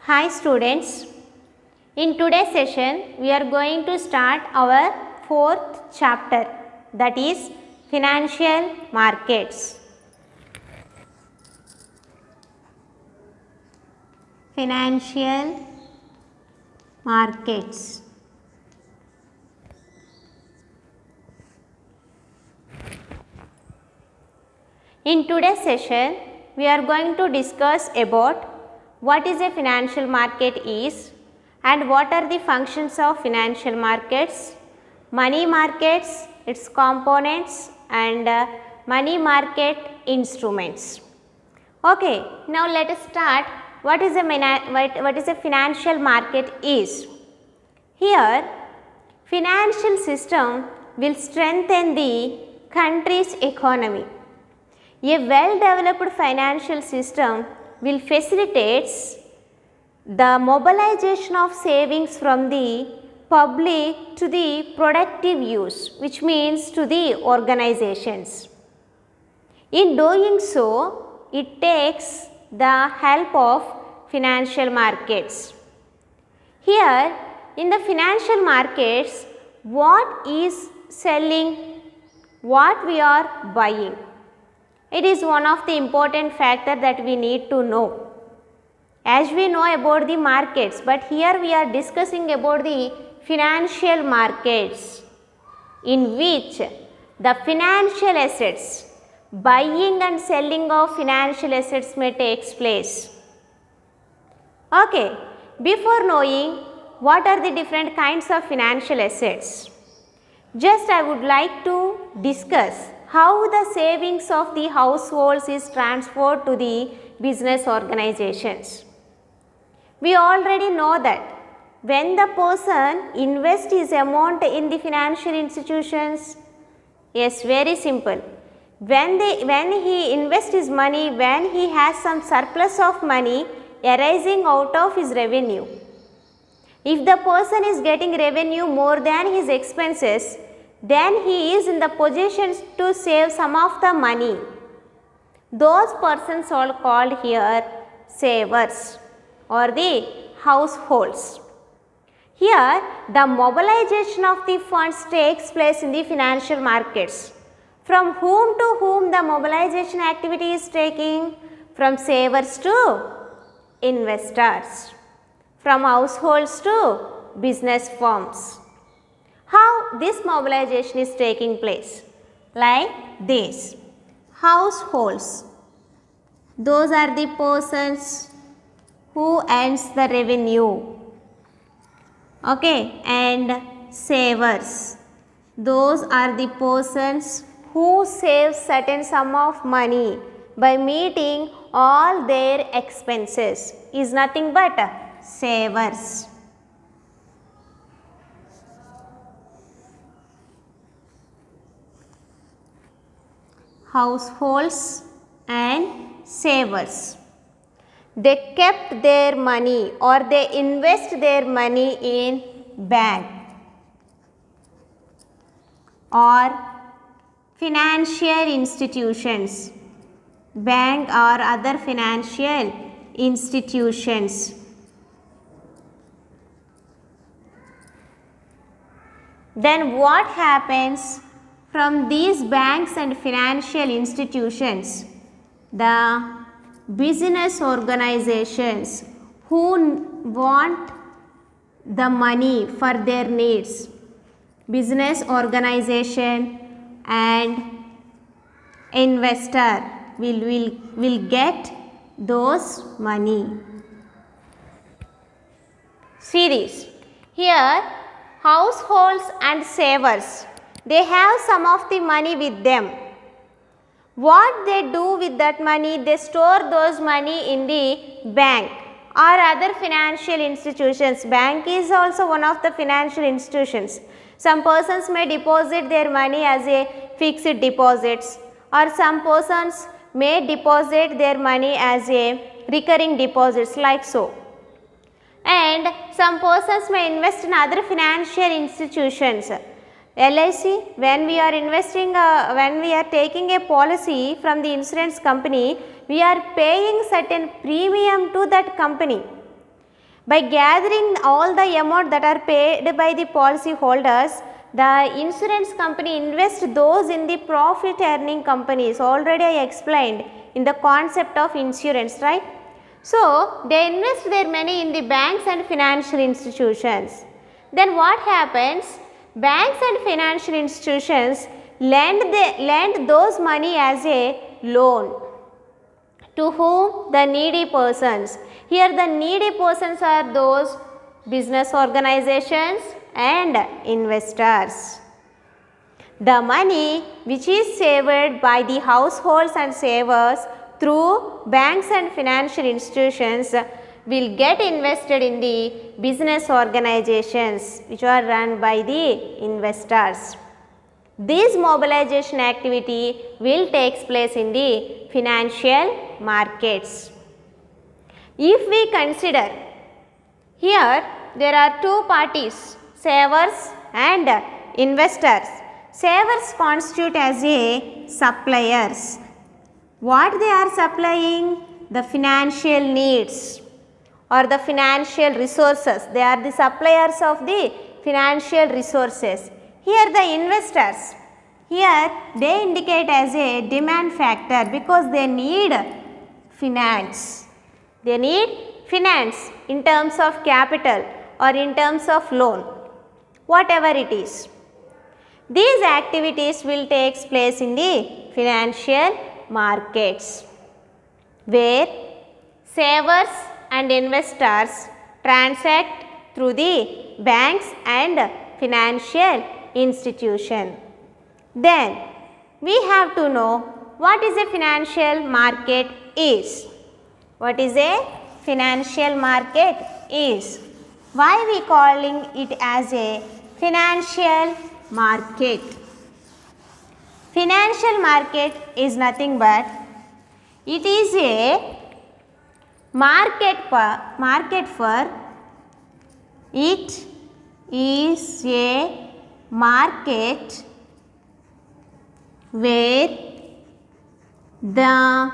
Hi students, in today's session we are going to start our fourth chapter, that is financial markets. Financial markets. In today's session we are going to discuss about what is a financial market is and what are the functions of financial markets, money markets, its components and money market instruments. Okay, now let us start what is a financial market is. Here financial system will strengthen the country's economy. A well developed financial system will facilitate the mobilization of savings from the public to the productive use, which means to the organizations. In doing so, it takes the help of financial markets. Here in the financial markets, what is selling, what we are buying? It is one of the important factors that we need to know. As we know about the markets, but here we are discussing about the financial markets in which the financial assets, buying and selling of financial assets may take place. Okay, before knowing what are the different kinds of financial assets, just I would like to discuss how the savings of the households is transferred to the business organizations. We already know that when the person invests his amount in the financial institutions, yes, very simple. When he invests his money, when he has some surplus of money arising out of his revenue. If the person is getting revenue more than his expenses, then he is in the position to save some of the money. Those persons are called here savers or the households. Here the mobilization of the funds takes place in the financial markets. From whom to whom the mobilization activity is taking? From savers to investors, from households to business firms. How this mobilization is taking place? Like this. Households, those are the persons who earns the revenue. Okay, and savers, those are the persons who save certain sum of money by meeting all their expenses, is nothing but savers. Households and savers, they kept their money or they invest their money in bank or financial institutions, bank or other financial institutions. Then what happens? From these banks and financial institutions, the business organizations who want the money for their needs, business organization and investor will get those money. See this. Here households and savers, they have some of the money with them. What they do with that money? They store those money in the bank or other financial institutions. Bank is also one of the financial institutions. Some persons may deposit their money as a fixed deposits, or some persons may deposit their money as a recurring deposits, like so. And some persons may invest in other financial institutions. LIC, when we are investing, when we are taking a policy from the insurance company, we are paying certain premium to that company. By gathering all the amount that are paid by the policy holders, the insurance company invests those in the profit earning companies. Already I explained in the concept of insurance, right? So, they invest their money in the banks and financial institutions. Then what happens? Banks and financial institutions lend those money as a loan. To whom? The needy persons. Here the needy persons are those business organizations and investors. The money which is saved by the households and savers through banks and financial institutions will get invested in the business organizations which are run by the investors. This mobilization activity will take place in the financial markets. If we consider here there are two parties, savers and investors. Savers constitute as a suppliers. What they are supplying? The financial needs or the financial resources. They are the suppliers of the financial resources. Here the investors, here they indicate as a demand factor because they need finance. They need finance in terms of capital or in terms of loan, whatever it is. These activities will take place in the financial markets where savers and investors transact through the banks and financial institution. Then we have to know what is a financial market is. What is a financial market is? Why we calling it as a financial market? Financial market is nothing but it is a market for it is a market where the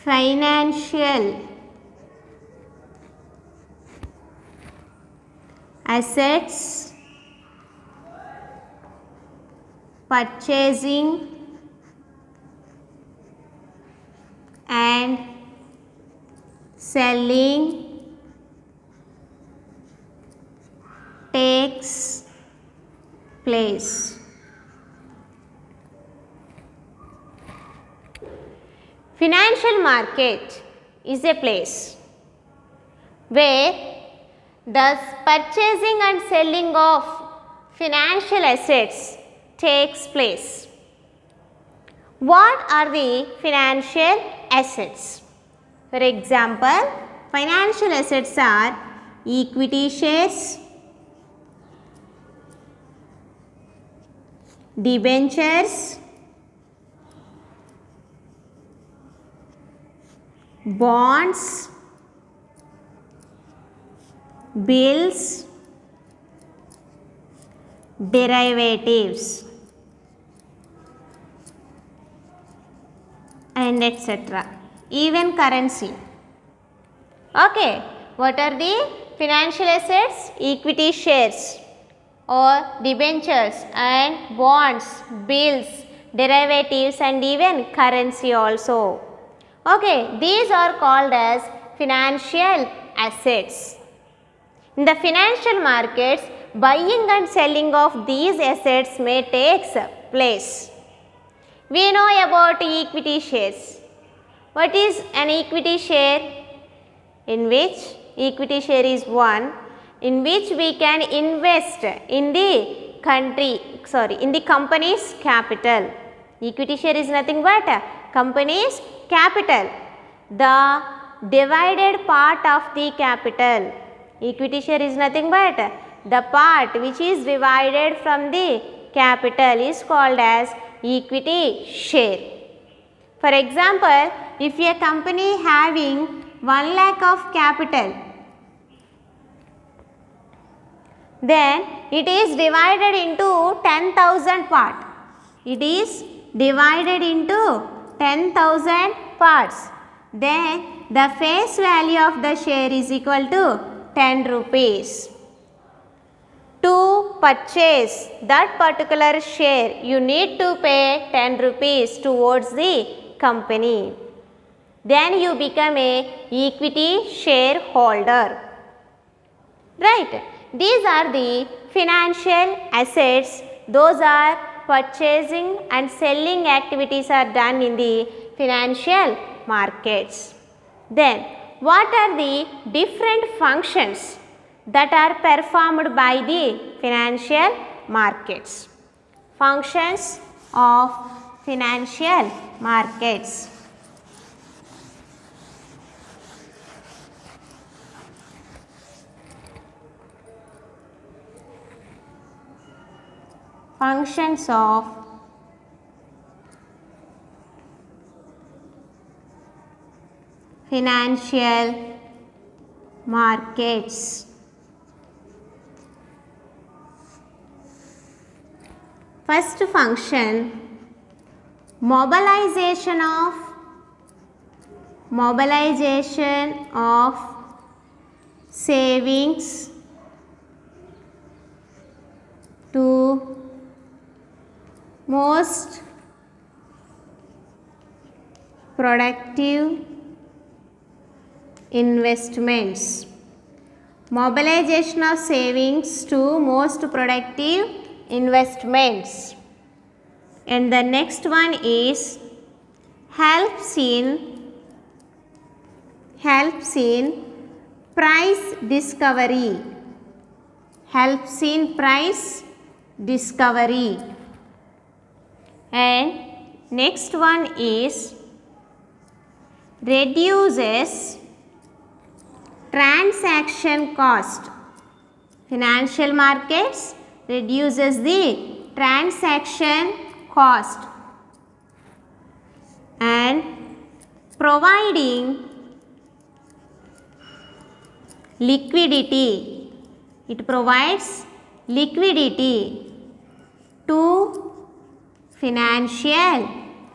financial assets purchasing and selling takes place. Financial market is a place where the purchasing and selling of financial assets takes place. What are the financial assets? For example, financial assets are equity shares, debentures, bonds, bills, derivatives, and etc. Even currency. Okay, what are the financial assets? Equity shares or debentures and bonds, bills, derivatives, and even currency also. Okay, these are called as financial assets. In the financial markets, buying and selling of these assets may take place. We know about equity shares. What is an equity share? In which equity share is one in which we can invest in the company's capital. Equity share is nothing but company's capital, the divided part of the capital. Equity share is nothing but the part which is divided from the capital is called as equity share. For example, if a company having 1 lakh of capital, then it is divided into 10,000 part. It is divided into 10,000 parts. Then the face value of the share is equal to 10 rupees. To purchase that particular share, you need to pay 10 rupees towards the company. Then you become a equity shareholder. Right? These are the financial assets. Those are purchasing and selling activities are done in the financial markets. Then, what are the different functions that are performed by the financial markets? Functions of financial markets. Functions of financial markets. First function, mobilization of savings to most productive investments. Mobilization of savings to most productive investments. And the next one is helps in price discovery. Helps in price discovery. And next one is reduces transaction cost. Financial markets reduces the transaction cost and providing liquidity. It provides liquidity to financial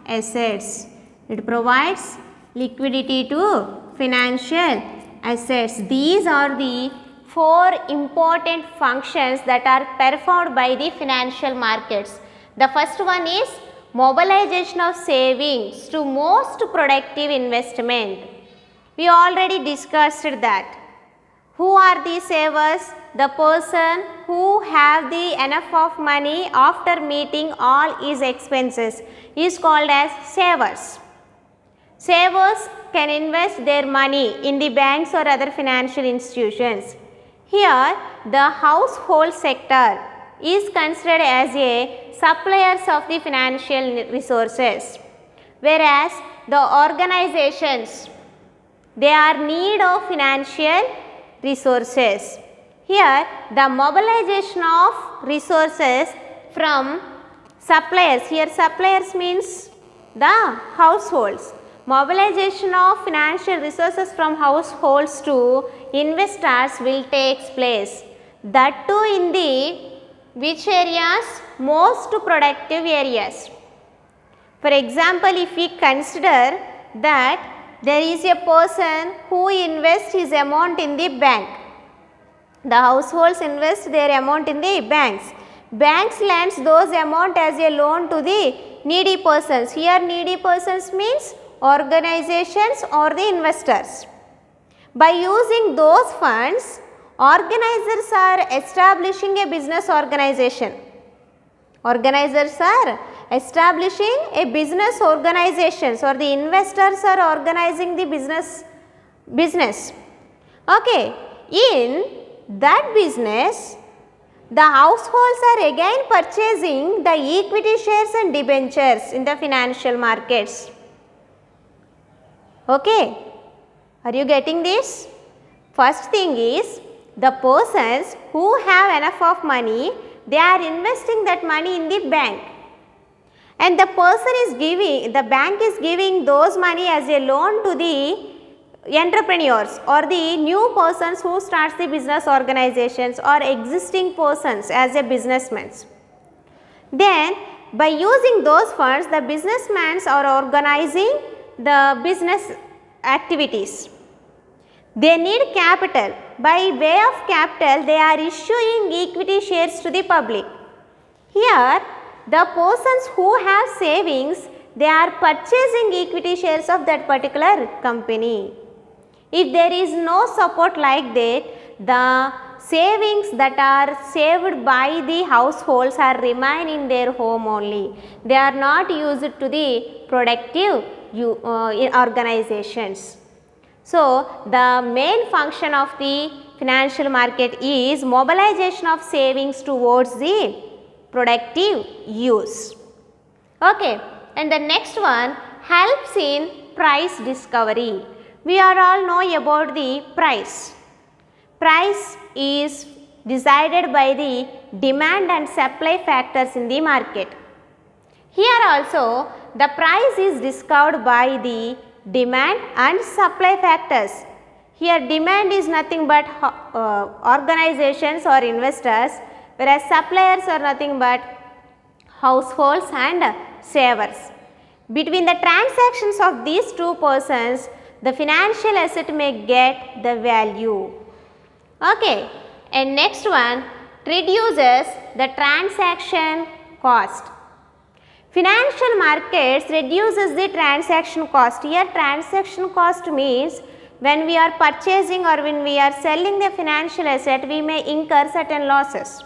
assets. It provides liquidity to financial assets. These are the 4 important functions that are performed by the financial markets. The first one is mobilization of savings to most productive investment. We already discussed that. Who are the savers? The person who have the enough of money after meeting all his expenses is called as savers. Savers can invest their money in the banks or other financial institutions. Here, the household sector is considered as a suppliers of the financial resources, whereas the organizations, they are need of financial resources. Here, the mobilization of resources from suppliers, here suppliers means the households. Mobilization of financial resources from households to investors will take place. That too in the which areas? Most productive areas. For example, if we consider that there is a person who invests his amount in the bank. The households invest their amount in the banks. Banks lends those amount as a loan to the needy persons. Here needy persons means organizations or the investors. By using those funds, organizers are establishing a business organization. Organizers are establishing a business organizations, or the investors are organizing the business. Okay. In that business, the households are again purchasing the equity shares and debentures in the financial markets. Okay. Are you getting this? First thing is, the persons who have enough of money, they are investing that money in the bank. And the person is giving, the bank is giving those money as a loan to the entrepreneurs or the new persons who starts the business organizations or existing persons as a businessmen. Then by using those funds, the businessmen are organizing the business activities. They need capital. By way of capital, they are issuing equity shares to the public. Here, the persons who have savings, they are purchasing equity shares of that particular company. If there is no support like that, the savings that are saved by the households are remain in their home only. They are not used to the productive organizations. So, the main function of the financial market is mobilization of savings towards the productive use. Okay. And the next one helps in price discovery. We are all know about the price. Price is decided by the demand and supply factors in the market. Here also the price is discovered by the demand and supply factors. Here demand is nothing but organizations or investors, whereas suppliers are nothing but households and savers. Between the transactions of these two persons, the financial asset may get the value. Okay. And next one reduces the transaction cost. Financial markets reduces the transaction cost. Here transaction cost means when we are purchasing or when we are selling the financial asset, we may incur certain losses.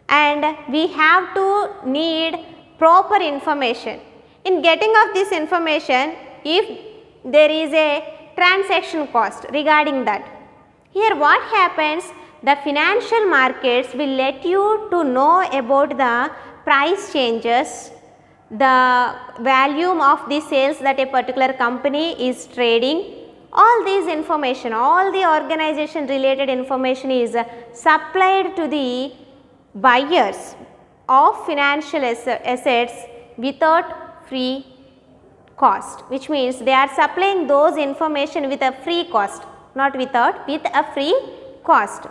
And we have to need proper information. In getting of this information, if there is a transaction cost regarding that. Here what happens, the financial markets will let you to know about the price changes, the volume of the sales that a particular company is trading. All these information, all the organization related information is supplied to the buyers of financial assets without free cost, which means they are supplying those information with a free cost, not with a free cost.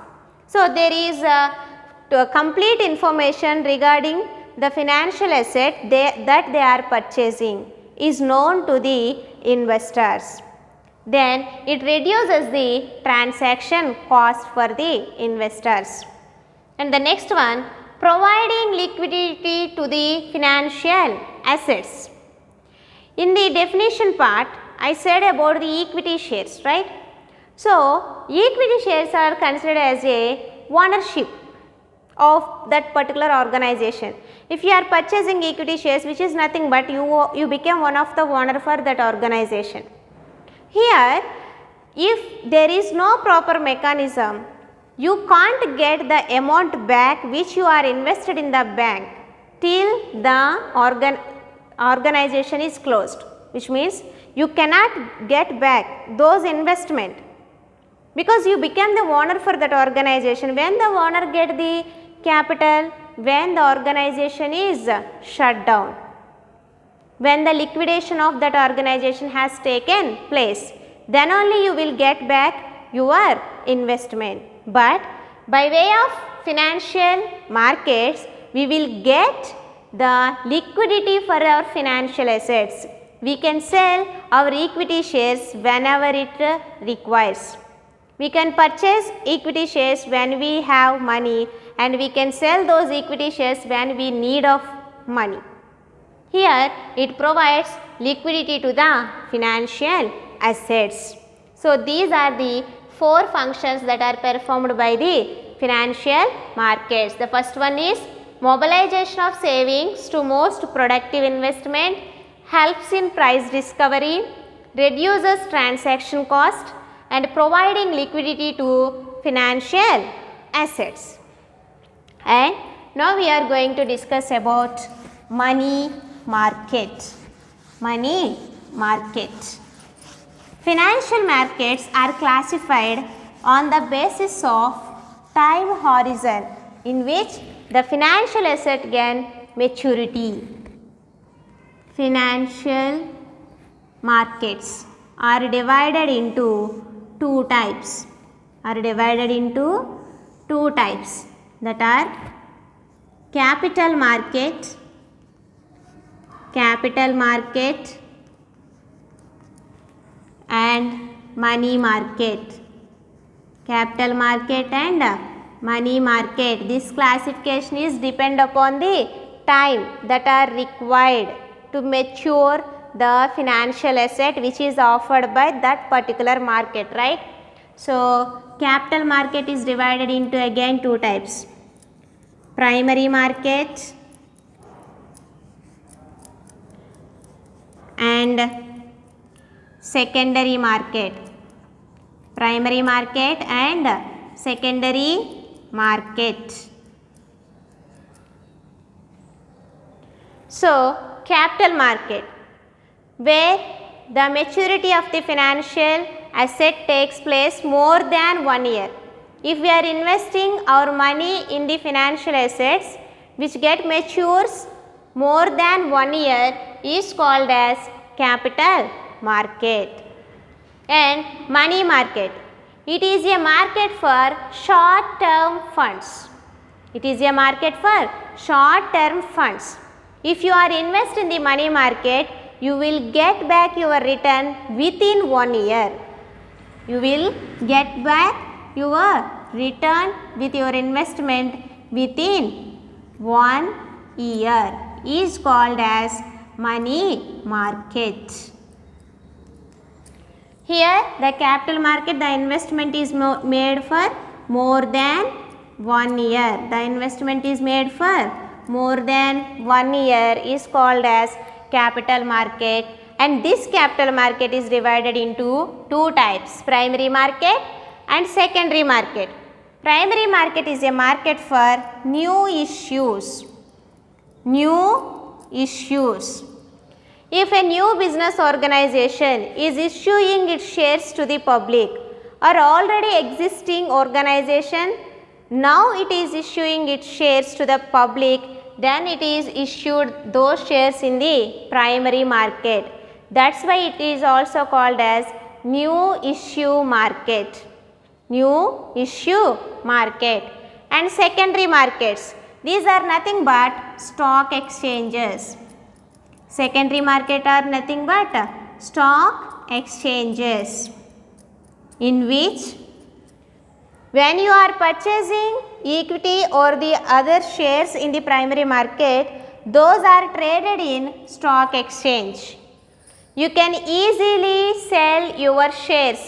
So, there is a complete information regarding the financial asset that they are purchasing is known to the investors. Then it reduces the transaction cost for the investors. And the next one, providing liquidity to the financial assets. In the definition part, I said about the equity shares, right? So, equity shares are considered as a ownership of that particular organization. If you are purchasing equity shares, which is nothing but you become one of the owner for that organization. Here, if there is no proper mechanism, you can't get the amount back which you are invested in the bank till the organization is closed, which means you cannot get back those investment because you became the owner for that organization. When the owner get the capital, when the organization is shut down, when the liquidation of that organization has taken place, then only you will get back your investment. But by way of financial markets, we will get the liquidity for our financial assets. We can sell our equity shares whenever it requires. We can purchase equity shares when we have money, and we can sell those equity shares when we need of money. Here it provides liquidity to the financial assets. So, these are the 4 functions that are performed by the financial markets. The first one is mobilization of savings to most productive investment, helps in price discovery, reduces transaction cost, and providing liquidity to financial assets. And now we are going to discuss about money market. Money market. Financial markets are classified on the basis of time horizon in which the financial asset gain maturity. Financial markets are divided into two types. That are capital market and money market. Capital market and money market. This classification is depend upon the time that are required to mature the financial asset which is offered by that particular market, right? So, capital market is divided into again two types: primary market and secondary market. Primary market and secondary market. So, capital market, where the maturity of the financial asset takes place more than 1 year. If we are investing our money in the financial assets which get matures more than 1 year is called as capital market. And money market, it is a market for short term funds. It is a market for short term funds. If you are invest in the money market, you will get back your return within 1 year. You will get back your return with your investment within 1 year is called as money market. Here the capital market, the investment is made for more than 1 year. The investment is made for more than 1 year is called as capital market, and this capital market is divided into two types: primary market and secondary market. Primary market is a market for new issues. New issues. If a new business organization is issuing its shares to the public or already existing organization, now it is issuing its shares to the public, then it is issued those shares in the primary market. That's why it is also called as new issue market. New issue market. And secondary markets, these are nothing but stock exchanges. Secondary market are nothing but stock exchanges, in which when you are purchasing equity or the other shares in the primary market, those are traded in stock exchange. You can easily sell your shares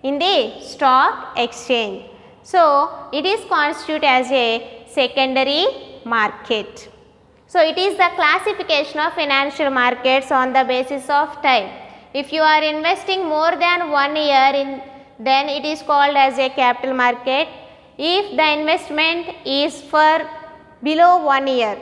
in the stock exchange. So, it is constituted as a secondary market. So, it is the classification of financial markets on the basis of time. If you are investing more than 1 year in, then it is called as a capital market. If the investment is for below 1 year,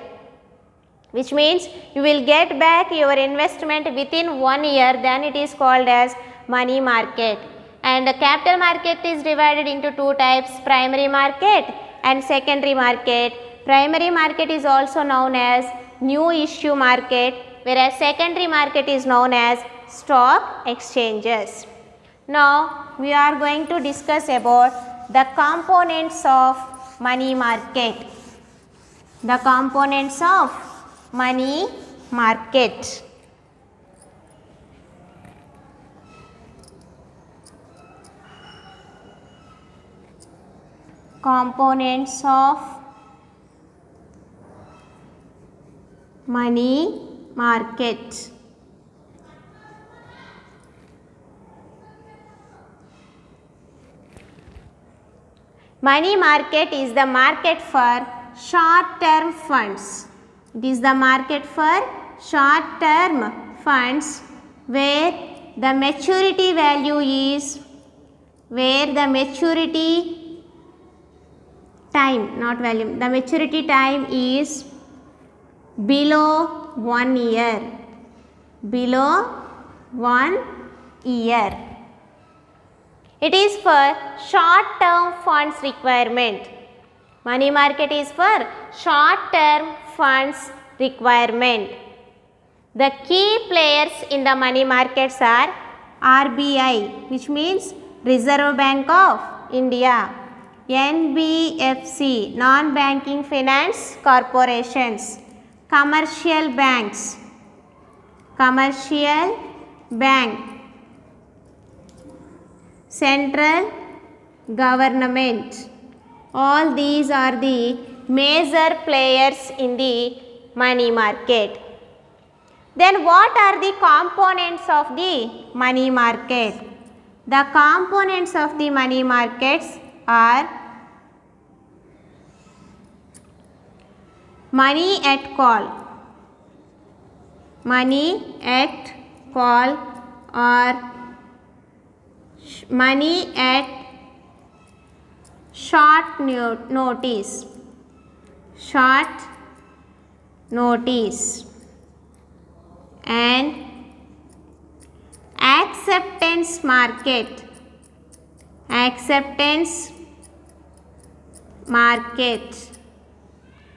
which means you will get back your investment within 1 year, then it is called as money market. And the capital market is divided into two types: primary market and secondary market. Primary market is also known as new issue market, whereas secondary market is known as stock exchanges. Now, we are going to discuss about the components of money market. The components of money market. Components of money market. Money market is the market for short term funds. It is the market for short term funds where the maturity value is, where the maturity time, not value, the maturity time is below 1 year. Below 1 year. It is for short term funds requirement. Money market is for short term funds requirement. The key players in the money markets are RBI, which means Reserve Bank of India, NBFC, non-banking finance corporations, commercial banks, commercial bank, central government. All these are the major players in the money market. Then what are the components of the money market? The components of the money markets are money at call. Money at call or money at short notice. Short notice. And acceptance market. Acceptance market.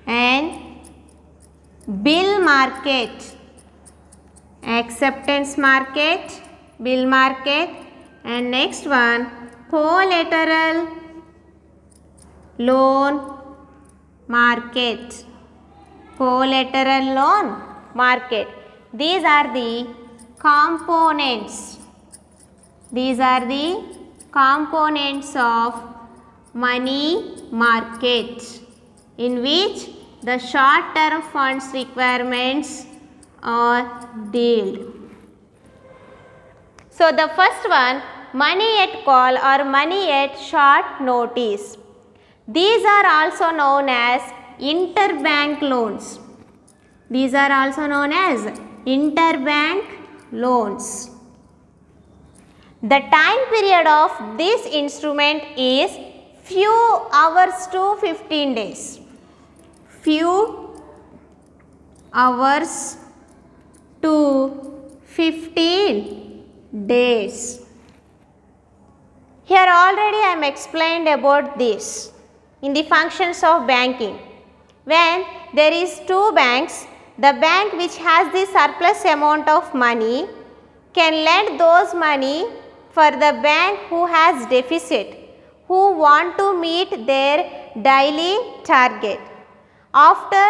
And bill market. Acceptance market, bill market, and next one collateral loan market. Collateral loan market. These are the components. These are the components of money market in which the short term funds requirements are dealt. So the first one, money at call or money at short notice. These are also known as interbank loans. These are also known as interbank loans. The time period of this instrument is few hours to 15 days. Few hours to 15 days. Here already I am explained about this in the functions of banking. When there is two banks, the bank which has the surplus amount of money can lend those money for the bank who has deficit, who want to meet their daily target. After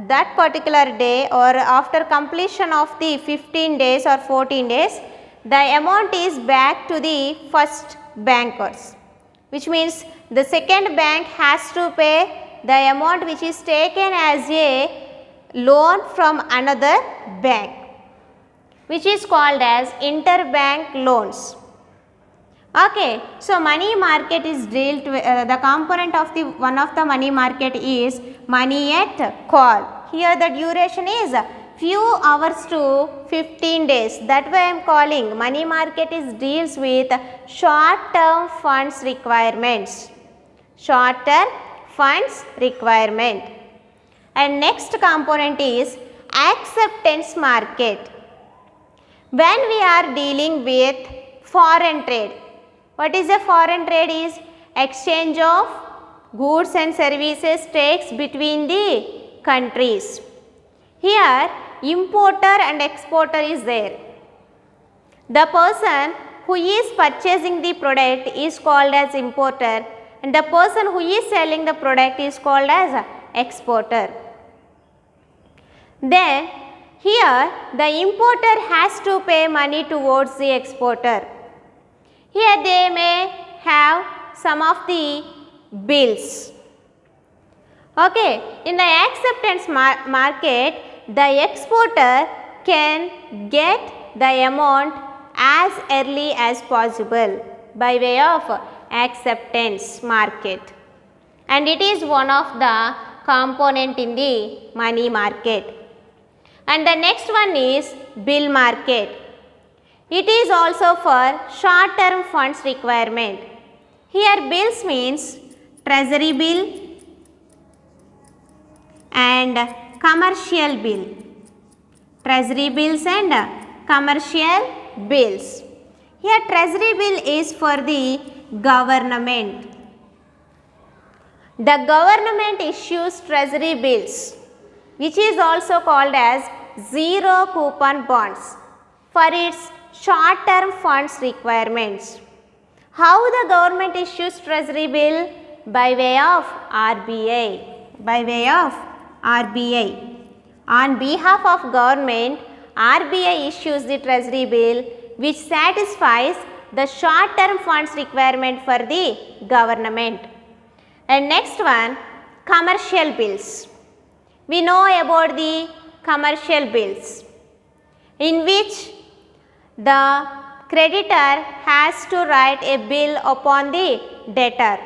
that particular day or after completion of the 15 days or 14 days, the amount is back to the first bankers, which means the second bank has to pay the amount which is taken as a loan from another bank, which is called as interbank loans. Okay, so money market is dealt with, the component of the one of the money market is money at call. Here the duration is few hours to 15 days. That way I am calling money market is deals with short term funds requirements. Short term funds requirement. And next component is acceptance market. When we are dealing with foreign trade, what is a foreign trade is exchange of goods and services takes between the countries. Here importer and exporter is there. The person who is purchasing the product is called as importer and the person who is selling the product is called as exporter. Then here the importer has to pay money towards the exporter. Here they may have some of the bills. Okay, in the acceptance market, the exporter can get the amount as early as possible by way of acceptance market, and it is one of the component in the money market. And the next one is bill market. It is also for short term funds requirement. Here bills means treasury bill and commercial bill. Treasury bills and commercial bills. Here treasury bill is for the government. The government issues treasury bills, which is also called as zero coupon bonds, for its short term funds requirements. How the government issues treasury bill? By way of RBI. By way of RBI. On behalf of government, RBI issues the treasury bill which satisfies the short term funds requirement for the government. And next one, commercial bills. We know about the commercial bills, in which the creditor has to write a bill upon the debtor.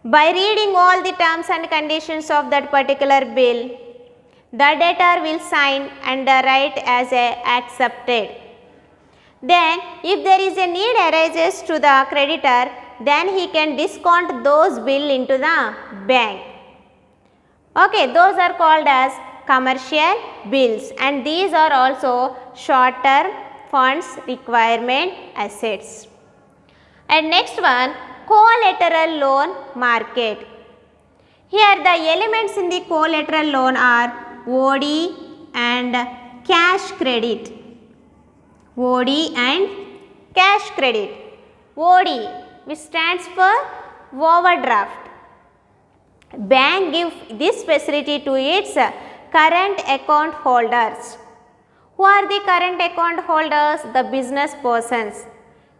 By reading all the terms and conditions of that particular bill, the debtor will sign and write as a accepted. Then if there is a need arises to the creditor, then he can discount those bill into the bank. Okay, those are called as commercial bills, and these are also short term funds requirement assets. And next one, collateral loan market. Here the elements in the collateral loan are OD and cash credit. OD and cash credit. OD, which stands for overdraft. Bank gives this facility to its current account holders. Who are the current account holders? The business persons,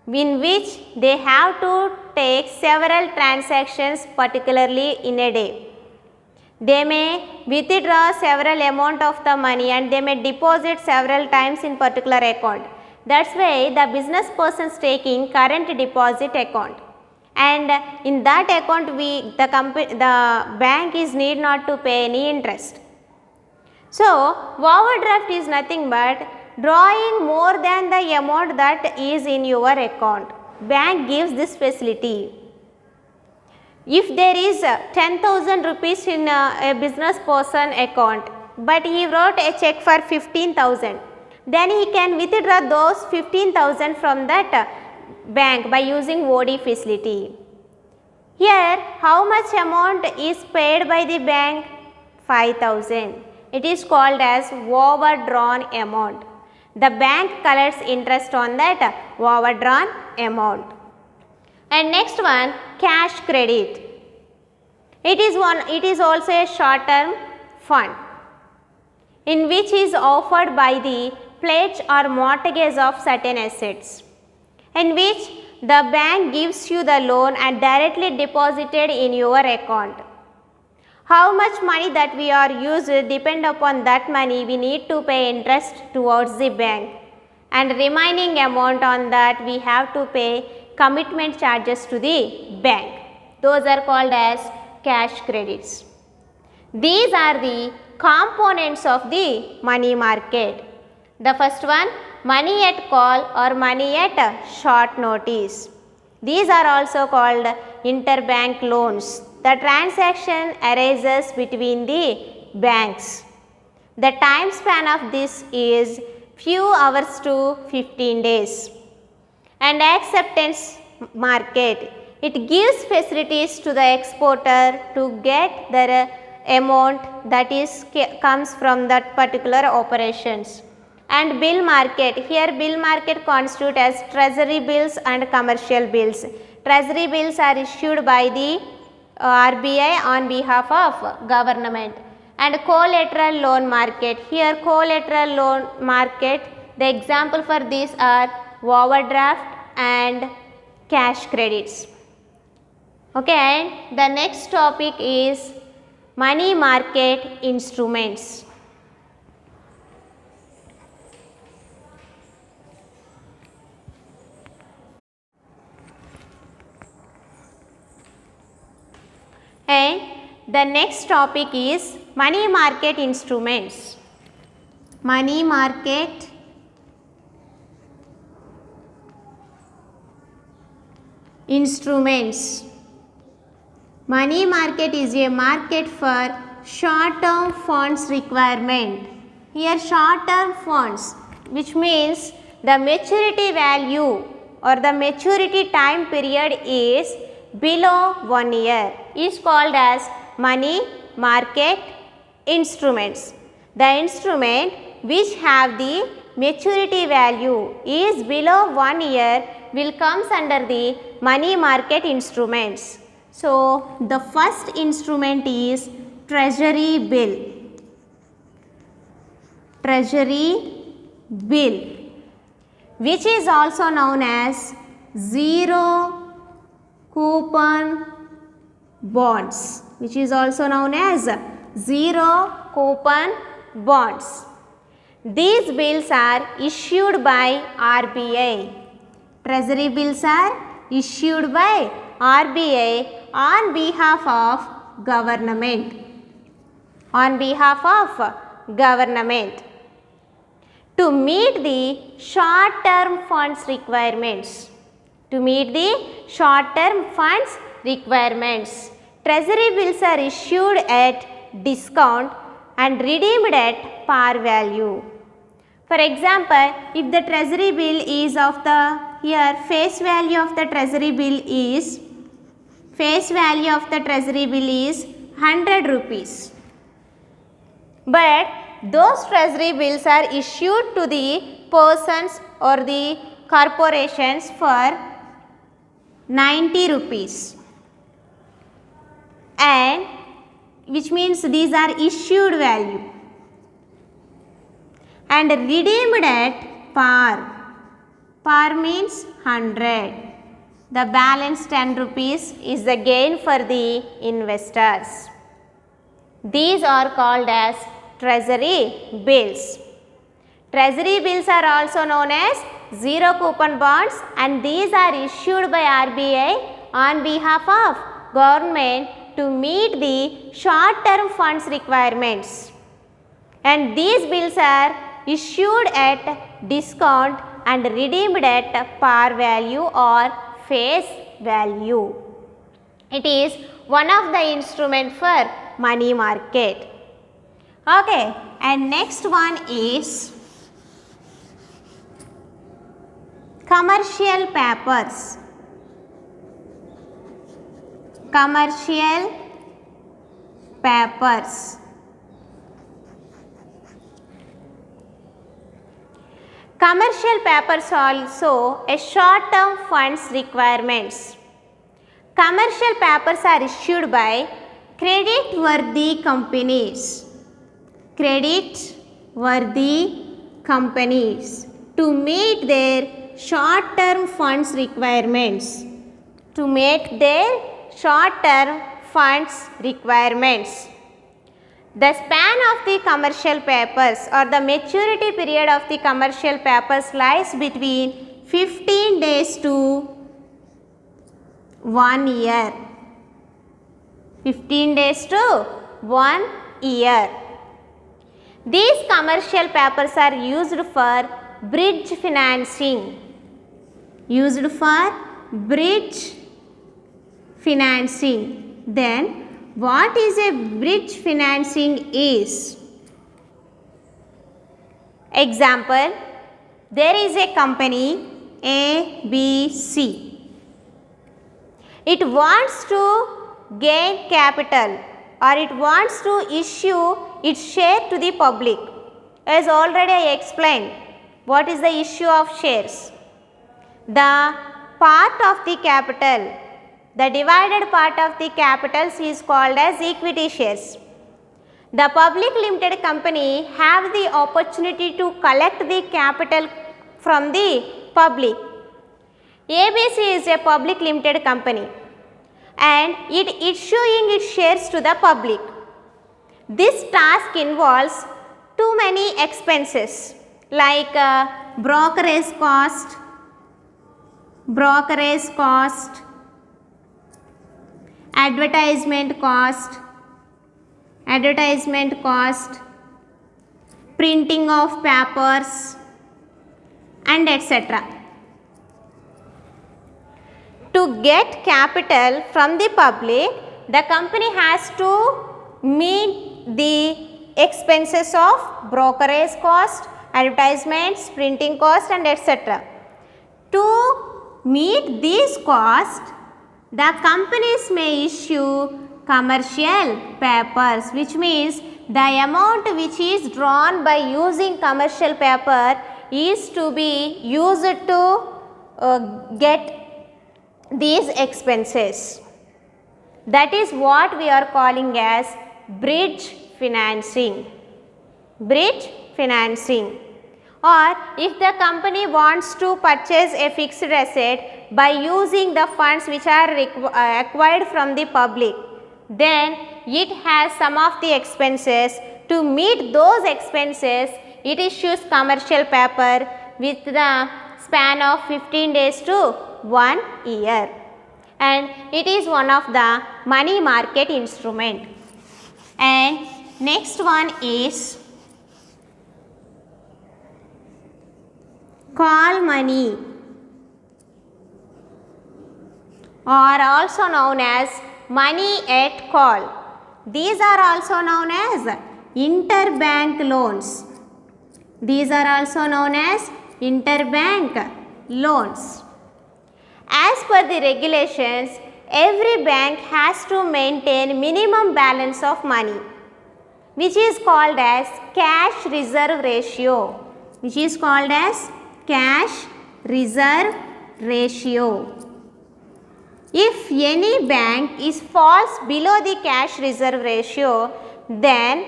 in which they have to take several transactions, particularly in a day. They may withdraw several amount of the money and they may deposit several times in particular account. That's why the business persons taking current deposit account, and in that account the bank is need not to pay any interest. So overdraft is nothing but drawing more than the amount that is in your account. Bank gives this facility. If there is 10,000 rupees in a business person account, but he wrote a check for 15,000, then he can withdraw those 15,000 from that bank by using OD facility. Here how much amount is paid by the bank? 5,000. It is called as overdrawn amount. The bank collects interest on that overdrawn amount. And next one, cash credit. It is also a short term fund, in which is offered by the pledge or mortgage of certain assets, in which the bank gives you the loan and directly deposited in your account. How much money that we are used depend upon that money we need to pay interest towards the bank, and remaining amount on that we have to pay commitment charges to the bank. Those are called as cash credits. These are the components of the money market. The first one, money at call or money at short notice. These are also called interbank loans. The transaction arises between the banks. The time span of this is few hours to 15 days. And acceptance market. It gives facilities to the exporter to get the amount that is comes from that particular operations. And bill market. Here bill market constitute as treasury bills and commercial bills. Treasury bills are issued by the RBI on behalf of government. And collateral loan market. Here collateral loan market, the example for these are overdraft and cash credits. Okay, and the next topic is money market instruments. And the next topic is money market instruments. Money market instruments. Money market is a market for short term funds requirement. Here short term funds, which means the maturity value or the maturity time period is below 1 year, is called as money market instruments. The instrument which have the maturity value is below 1 year will comes under the money market instruments. So the first instrument is treasury bill. Treasury bill. which is also known as zero coupon bonds, which is also known as zero coupon bonds. These bills are issued by RBI. Treasury bills are issued by RBI on behalf of government. On behalf of government. To meet the short-term funds requirements. To meet the short-term funds requirements. Treasury bills are issued at discount and redeemed at par value. For example, if the treasury bill is of the, here face value of the treasury bill is, face value of the treasury bill is 100 rupees. But those treasury bills are issued to the persons or the corporations for 90 rupees. And which means these are issued value and redeemed at par. Par means 100. The balance 10 rupees is the gain for the investors. These are called as treasury bills. Treasury bills are also known as zero coupon bonds, and these are issued by RBI on behalf of government to meet the short-term funds requirements. And these bills are issued at discount and redeemed at par value or face value. It is one of the instrument for money market. Okay, and next one is commercial papers. Commercial papers. Commercial papers also a short-term funds requirements. Commercial papers are issued by credit-worthy companies. Credit-worthy companies to meet their short-term funds requirements. To meet their short-term funds requirements. The span of the commercial papers or the maturity period of the commercial papers lies between 15 days to 1 year. 15 days to 1 year. These commercial papers are used for bridge financing. Used for bridge financing. Then what is a bridge financing is? Example, there is a company ABC. It wants to gain capital or it wants to issue its share to the public. As already I explained, what is the issue of shares? The part of the capital, the divided part of the capitals is called as equity shares. The public limited company have the opportunity to collect the capital from the public. ABC is a public limited company and it issuing its shares to the public. This task involves too many expenses like brokerage cost, advertisement cost, printing of papers and etc. To get capital from the public, the company has to meet the expenses of brokerage cost, advertisements, printing cost and etc. To meet these costs, the companies may issue commercial papers, which means the amount which is drawn by using commercial paper is to be used to get these expenses. That is what we are calling as bridge financing. Bridge financing. or if the company wants to purchase a fixed asset by using the funds which are acquired from the public, then it has some of the expenses. To meet those expenses, it issues commercial paper with the span of 15 days to 1 year, and it is one of the money market instrument. And next one is call money, or also known as money at call. These are also known as interbank loans. These are also known as interbank loans. As per the regulations, every bank has to maintain minimum balance of money, which is called as cash reserve ratio, which is called as cash reserve ratio. If any bank falls below the cash reserve ratio, then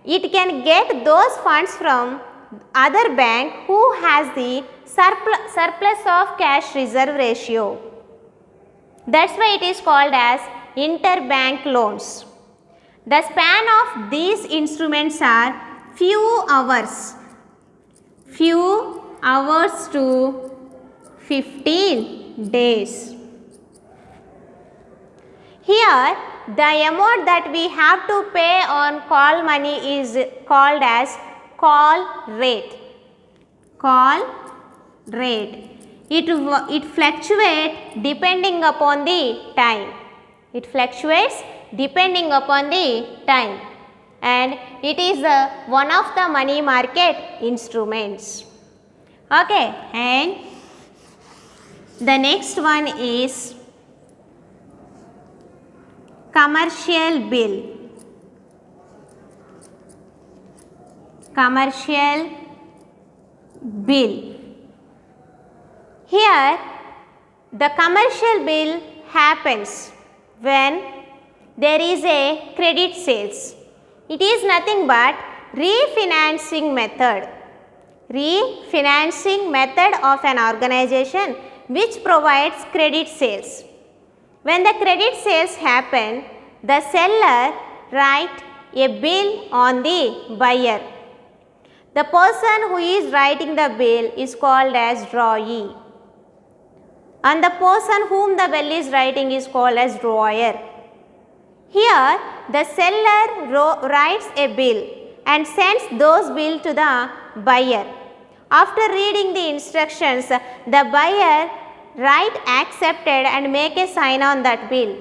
it can get those funds from other bank who has the surplus of cash reserve ratio. That's why it is called as interbank loans. The span of these instruments are few hours to 15 days. Here, the amount that we have to pay on call money is called as call rate. Call rate. It fluctuates depending upon the time. It fluctuates depending upon the time, and it is one of the money market instruments. Okay, and the next one is commercial bill. Commercial bill. Here, the commercial bill happens when there is a credit sales. It is nothing but refinancing method. Refinancing method of an organization which provides credit sales. When the credit sales happen, the seller writes a bill on the buyer. The person who is writing the bill is called as drawee, and the person whom the bill is writing is called as drawer. Here, the seller writes a bill and sends those bills to the buyer. After reading the instructions, the buyer write accepted and make a sign on that bill.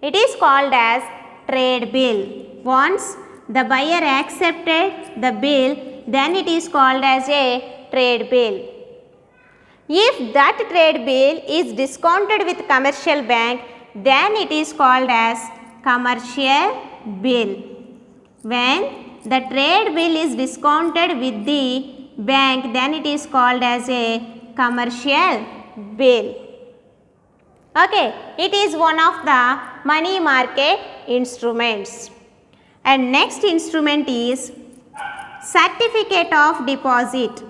It is called as trade bill. Once the buyer accepted the bill, then it is called as a trade bill. If that trade bill is discounted with commercial bank, then it is called as commercial bill. When the trade bill is discounted with the bank, then it is called as a commercial bill. Okay, it is one of the money market instruments. And next instrument is certificate of deposit.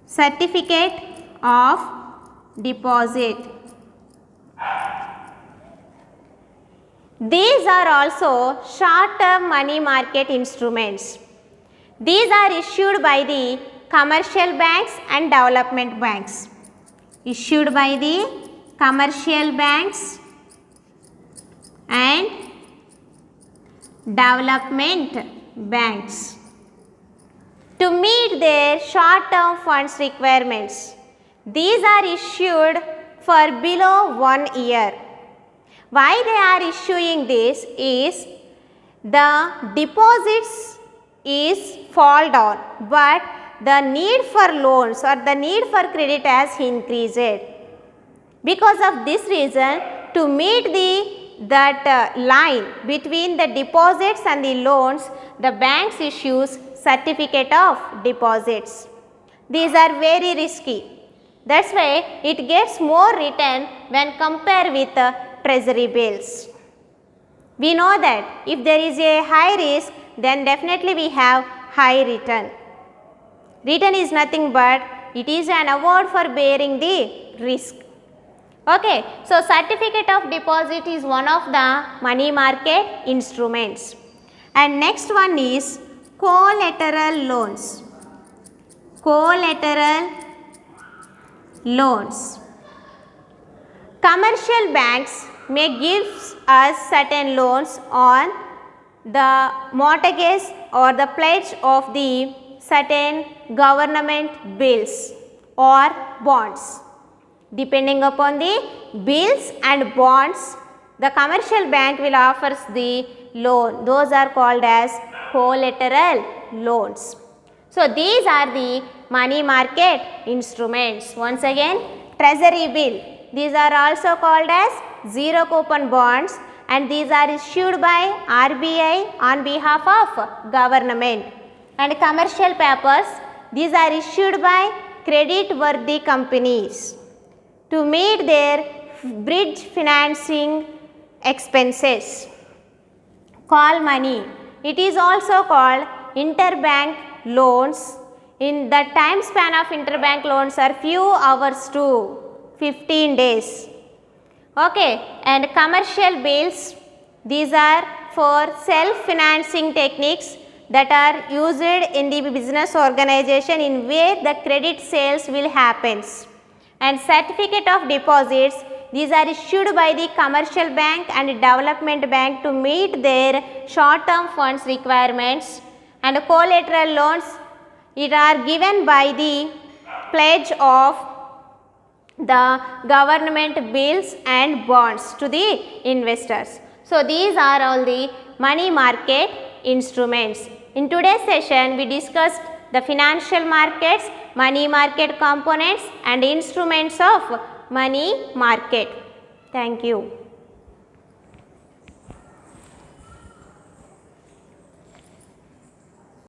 Certificate of deposit. These are also short-term money market instruments. These are issued by the commercial banks and development banks. Issued by the commercial banks and development banks to meet their short-term funds requirements. These are issued for below 1 year. Why they are issuing this is the deposits is fall down, but the need for loans or the need for credit has increased. Because of this reason, to meet that line between the deposits and the loans, the banks issues certificate of deposits. These are very risky. That's why it gets more return when compared with treasury bills. We know that if there is a high risk, then definitely we have high return. Return is nothing but it is an award for bearing the risk. Okay, so certificate of deposit is one of the money market instruments. And next one is collateral loans. Collateral loans. Commercial banks may give us certain loans on the mortgage or the pledge of the certain government bills or bonds. Depending upon the bills and bonds, the commercial bank will offer the loan. Those are called as collateral loans. So, these are the money market instruments. Once again, treasury bill. These are also called as zero coupon bonds, and these are issued by RBI on behalf of government. And commercial papers, these are issued by credit-worthy companies to meet their bridge financing expenses. Call money. It is also called interbank loans. In the time span of interbank loans are few hours to 15 days. Okay, and commercial bills, these are for self-financing techniques that are used in the business organization in where the credit sales will happen. And certificate of deposits, these are issued by the commercial bank and development bank to meet their short-term funds requirements. And collateral loans, it are given by the pledge of the government bills and bonds to the investors. So, these are all the money market instruments. In today's session, we discussed the financial markets, money market components and instruments of money market. Thank you.